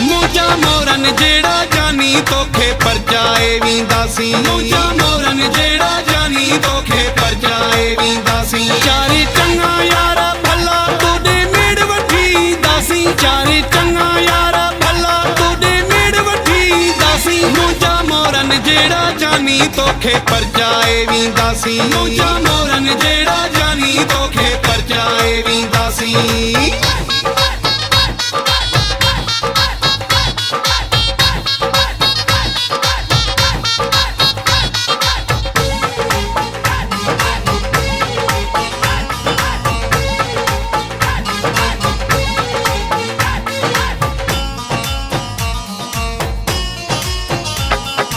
मौजा मोरन जेड़ा जानी तोखे पर जाए वींदासी मौजा मोरन जेड़ा जानी तोखे पर जाए वींदासी चारी चंगा यारा भला तोड़े मेड़ वठी दासी चारी चंगा यारा भला तोड़े मेड़ वठी दासी मौजा मोरन जेड़ा जानी तोखे पर जाए वींदासी मौजा मोरन जेड़ा जानी तोखे पर जाए वींदासी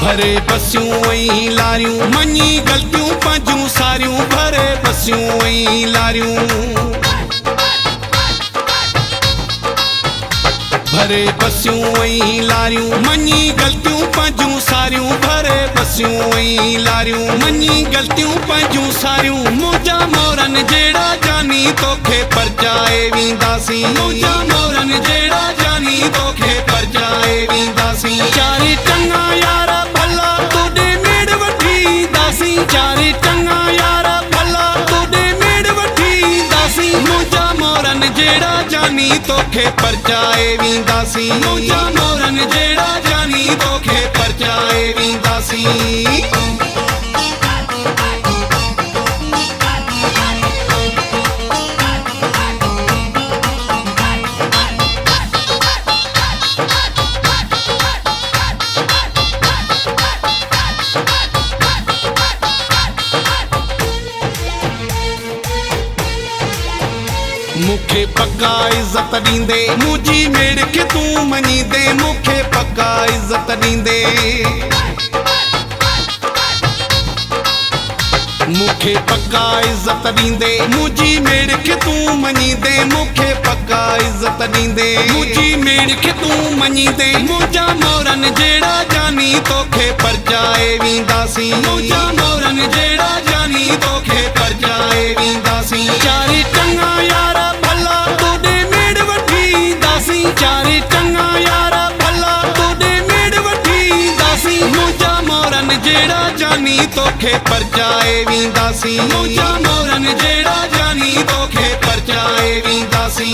भरे बसियूं ऐं लारियूं मञी ग़लतियूं पंहिंजूं सारियूं भरे बसियूं ऐं लारियूं भरे बसियूं ऐं लारियूं मञी ग़लतियूं पंहिंजूं सारियूं भरे बसियूं ऐं लारियूं मञी ग़लतियूं पंहिंजूं सारियूं मौजा मोरन जेड़ा जानी तोखे पर जाए वींदासी मौजा मोरन जेड़ा जानी तोखे पर जाए वींदासी चारी चंगा यारा भला तोड़े मेड़ वठी दासी चारी चंगा यारा भला तोड़े मेड़ वठी दासी मौजा मोरन जेड़ा जानी तोखे पर जाए वींदासी मौजा मोरन जेड़ा जानी तोखे पर जाए वींदासी मुखे पक्का इज्जत दींदे मुझी मेड़ के तू मञींदे मुखे पक्का इज्जत दींदे मुखे पक्का इज्जत दींदे मुझी मेड़ के तू मञींदे मुखे पक्का इज्जत दींदे मुझी मेड़ के तू मञींदे मौजा मोरन जेड़ा जानी तोखे पर जाए वींदासी मौजा मोरन जेड़ा जानी तोखे पर जाए वींदासी चारी चंगा यारा भला तोड़े मेड़ वठी दासी चारी चंगा यारा भला तोड़े मेड़ वठी दासी मौजा मोरन जेड़ा जानी तोखे पर जाए वींदासी मौजा मोरन जेड़ा जानी तोखे पर जाए वींदासी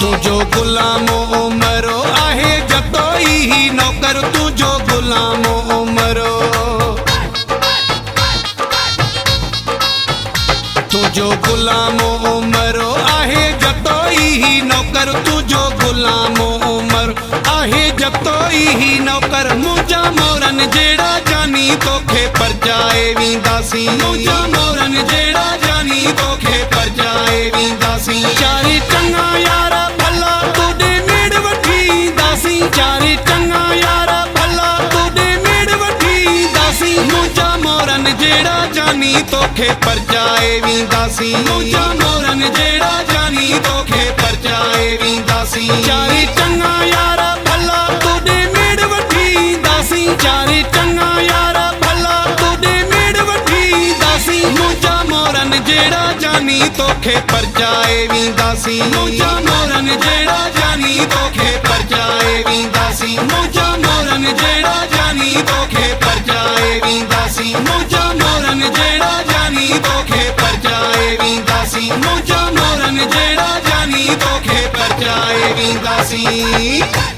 तुझो गुलामो उमरो आहे जतोई ही नौकर तुझो गुलामो उमरो तुझो गुलामो उमरो आहे जतोई ही नौकर तुझो गुलामो उमर आहे जतोई ही नौकर मौजा मोरन जेड़ा जानी तोखे पर जाए वींदासी मौजा मोरन जेड़ा जानी तोखे पर जाए वींदासी चारी चंगा यारा भला तोड़े मेड़ वठी दासी चारी चंगा यारा भला तोड़े मेड़ वठी दासी मौजा मोरन जेड़ा जानी तोखे पर जाए वींदासी मौजा मोरन जेड़ा जानी तोखे पर जाए वींदासी चारी चंगा यारा भला तोड़े मेड़ वठी दासी चारी चंगा यारा भला तोड़े मेड़ वठी दासी मौजा मोरन जेड़ा जानी तोखे पर जाए वींदासी मौजा मोरन जेड़ा जानी तोखे पर जाए वींदासी मौजा मोरन जेड़ा जानी तोखे पर जाए वींदासी मौजा मोरन जेड़ा जानी तोखे पर जाए वींदासी मौजा मोरन जेड़ा जानी तोखे पर जाए वींदासी।